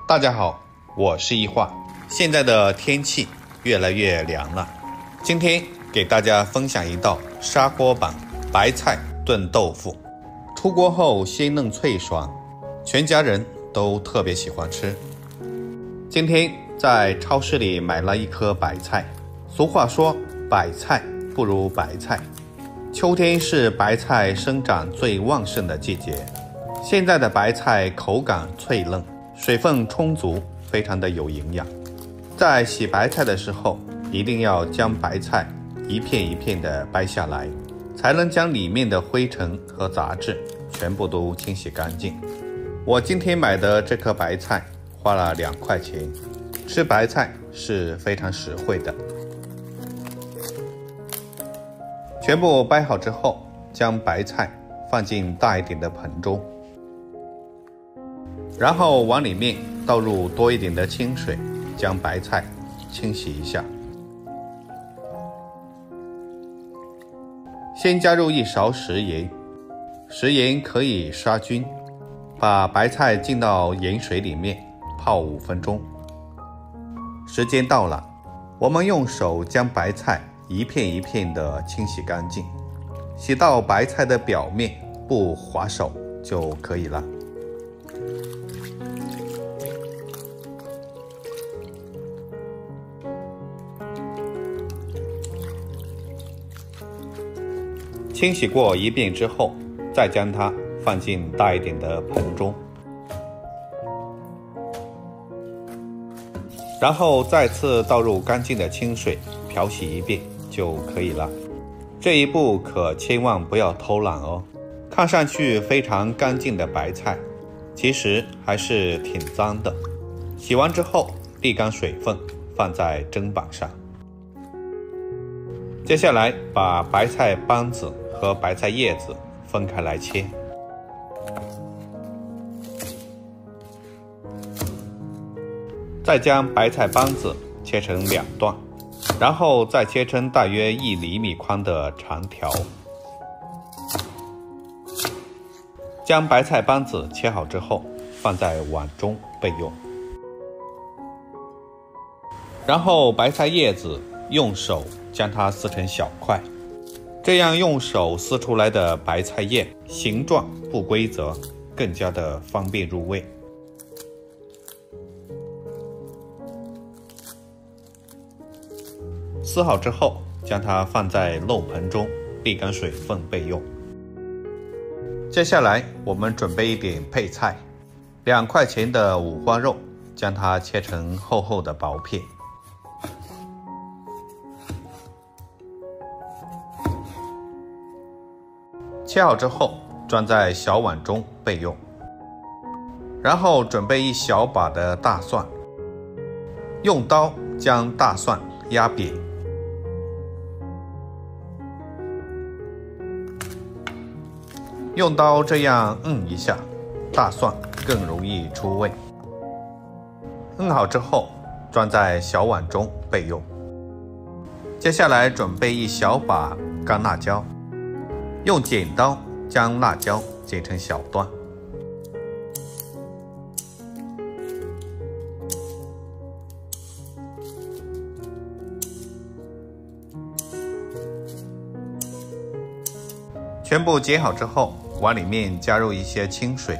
大家好，我是一化。现在的天气越来越凉了，今天给大家分享一道砂锅版白菜炖豆腐。出锅后鲜嫩脆爽，全家人都特别喜欢吃。今天在超市里买了一颗白菜，俗话说白菜不如白菜，秋天是白菜生长最旺盛的季节。现在的白菜口感脆嫩，水分充足，非常的有营养。在洗白菜的时候，一定要将白菜一片一片的掰下来，才能将里面的灰尘和杂质全部都清洗干净。我今天买的这颗白菜花了2块钱，吃白菜是非常实惠的。全部掰好之后，将白菜放进大一点的盆中，然后往里面倒入多一点的清水，将白菜清洗一下。先加入1勺食盐，食盐可以杀菌。把白菜浸到盐水里面泡5分钟。时间到了，我们用手将白菜一片一片的清洗干净，洗到白菜的表面不划手就可以了。清洗过一遍之后，再将它放进大一点的盆中，然后再次倒入干净的清水漂洗一遍就可以了。这一步可千万不要偷懒哦。看上去非常干净的白菜，其实还是挺脏的。洗完之后沥干水分，放在砧板上。接下来把白菜帮子和白菜叶子分开来切。再将白菜帮子切成2段，然后再切成大约1厘米宽的长条。将白菜帮子切好之后，放在碗中备用。然后白菜叶子用手将它撕成小块，这样用手撕出来的白菜叶形状不规则，更加的方便入味。撕好之后，将它放在漏盆中沥干水分备用。接下来我们准备一点配菜，2块钱的五花肉，将它切成厚厚的薄片。切好之后装在小碗中备用。然后准备1小把的大蒜，用刀将大蒜压扁。用刀这样摁一下，大蒜更容易出味。摁好之后装在小碗中备用。接下来准备1小把干辣椒，用剪刀将辣椒剪成小段。全部剪好之后，往里面加入一些清水，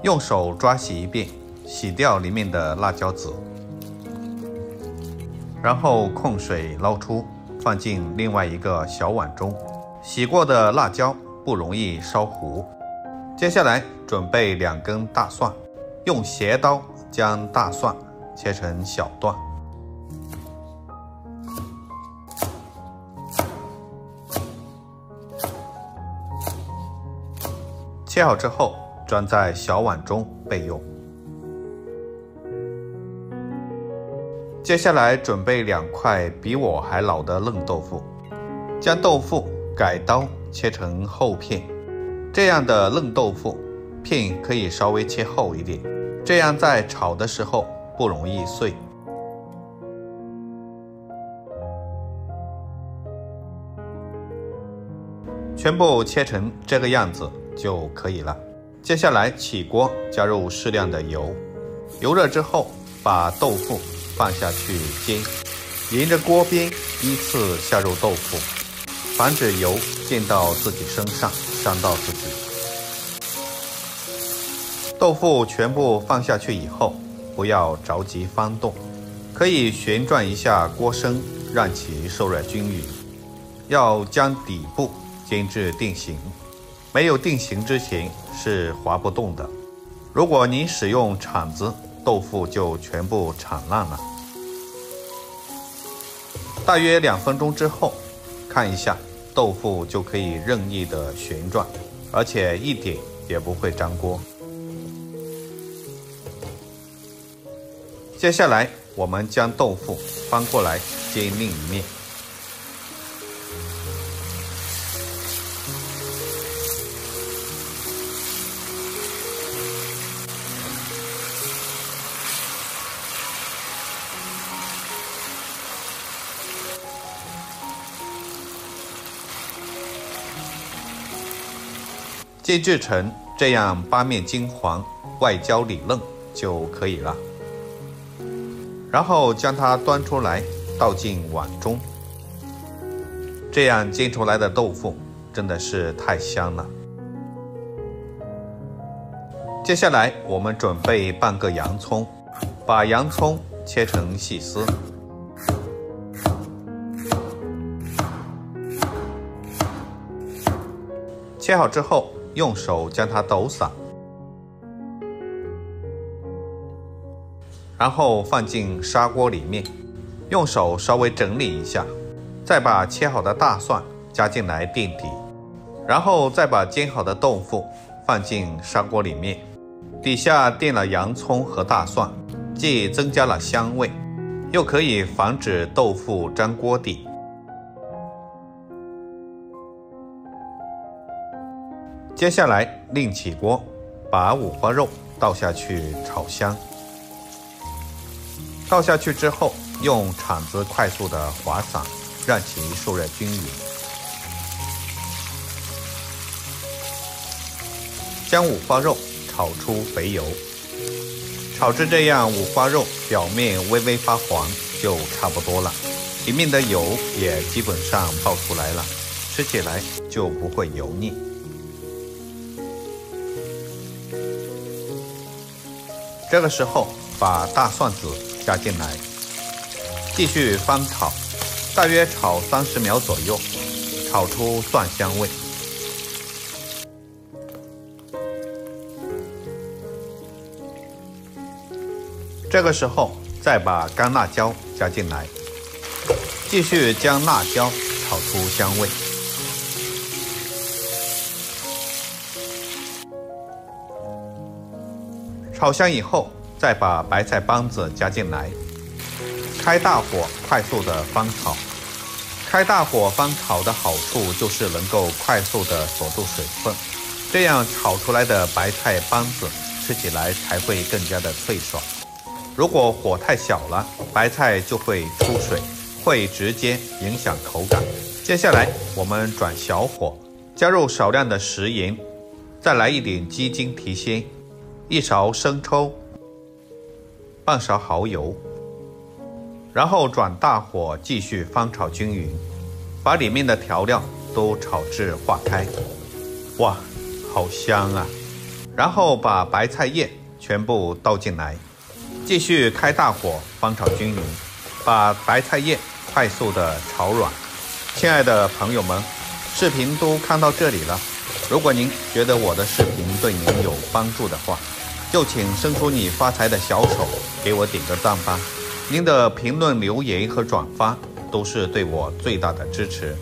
用手抓洗一遍，洗掉里面的辣椒籽，然后控水捞出，放进另外一个小碗中。洗过的辣椒不容易烧糊。接下来准备2根大蒜，用斜刀将大蒜切成小段。切好之后装在小碗中备用。接下来准备2块比我还老的嫩豆腐，将豆腐改刀切成厚片。这样的嫩豆腐片可以稍微切厚一点，这样在炒的时候不容易碎。全部切成这个样子就可以了。接下来起锅加入适量的油，油热之后，把豆腐放下去煎，沿着锅边依次下入豆腐，防止油溅到自己身上，伤到自己。豆腐全部放下去以后，不要着急翻动，可以旋转一下锅身，让其受热均匀。要将底部煎至定型，没有定型之前是滑不动的。如果您使用铲子，豆腐就全部铲烂了。大约2分钟之后，看一下豆腐就可以任意的旋转，而且一点也不会粘锅。接下来我们将豆腐翻过来煎另一面。煎制成这样8面金黄、外焦里嫩就可以了。然后将它端出来，倒进碗中。这样煎出来的豆腐真的是太香了。接下来我们准备半个洋葱，把洋葱切成细丝。切好之后，用手将它抖散，然后放进砂锅里面，用手稍微整理一下，再把切好的大蒜加进来垫底，然后再把煎好的豆腐放进砂锅里面，底下垫了洋葱和大蒜，既增加了香味，又可以防止豆腐粘锅底。接下来另起锅，把五花肉倒下去炒香。倒下去之后，用铲子快速的划散，让其受热均匀。将五花肉炒出肥油，炒至这样五花肉表面微微发黄就差不多了，里面的油也基本上爆出来了，吃起来就不会油腻。这个时候把大蒜子加进来，继续翻炒，大约炒30秒左右，炒出蒜香味。这个时候再把干辣椒加进来，继续将辣椒炒出香味。炒香以后，再把白菜帮子加进来，开大火快速的翻炒。开大火翻炒的好处就是能够快速的锁住水分，这样炒出来的白菜帮子吃起来才会更加的脆爽。如果火太小了，白菜就会出水，会直接影响口感。接下来我们转小火，加入少量的食盐，再来一点鸡精提鲜，1勺生抽，半勺蚝油，然后转大火继续翻炒均匀，把里面的调料都炒至化开。哇，好香啊！然后把白菜叶全部倒进来，继续开大火翻炒均匀，把白菜叶快速的炒软。亲爱的朋友们，视频都看到这里了，如果您觉得我的视频对您有帮助的话，就请伸出你发财的小手，给我点个赞吧。您的评论、留言和转发都是对我最大的支持，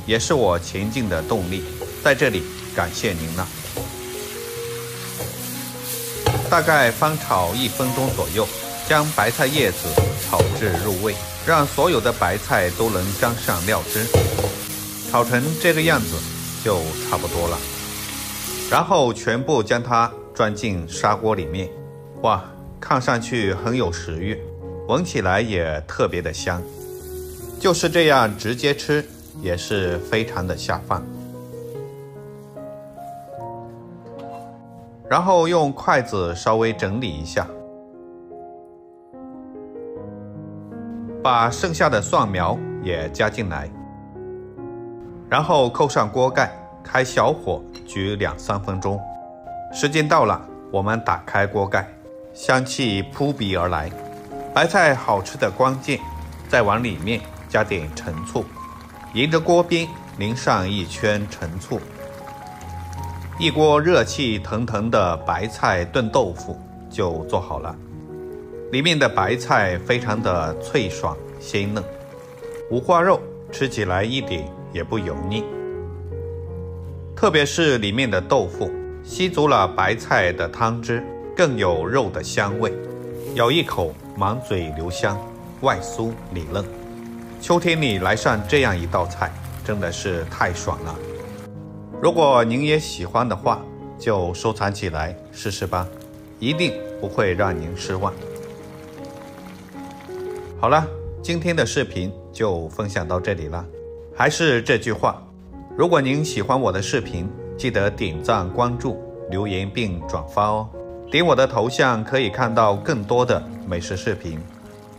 也是我前进的动力。在这里感谢您了。大概翻炒1分钟左右，将白菜叶子炒至入味，让所有的白菜都能沾上料汁。炒成这个样子就差不多了，然后全部将它装进砂锅里面。哇，看上去很有食欲，闻起来也特别的香。就是这样直接吃也是非常的下饭。然后用筷子稍微整理一下，把剩下的蒜苗也加进来，然后扣上锅盖，开小火焗2-3分钟。时间到了，我们打开锅盖，香气扑鼻而来。白菜好吃的关键，再往里面加点陈醋，沿着锅边淋上一圈陈醋。一锅热气腾腾的白菜炖豆腐就做好了。里面的白菜非常的脆爽鲜嫩，五花肉吃起来一点也不油腻。特别是里面的豆腐吸足了白菜的汤汁，更有肉的香味，咬一口满嘴留香，外酥里嫩。秋天里来上这样一道菜，真的是太爽了。如果您也喜欢的话，就收藏起来试试吧，一定不会让您失望。好了，今天的视频就分享到这里了。还是这句话，如果您喜欢我的视频，记得点赞、关注、留言并转发哦。点我的头像可以看到更多的美食视频，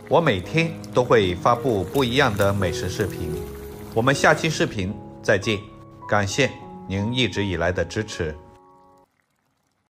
我每天都会发布不一样的美食视频。我们下期视频再见，感谢您一直以来的支持。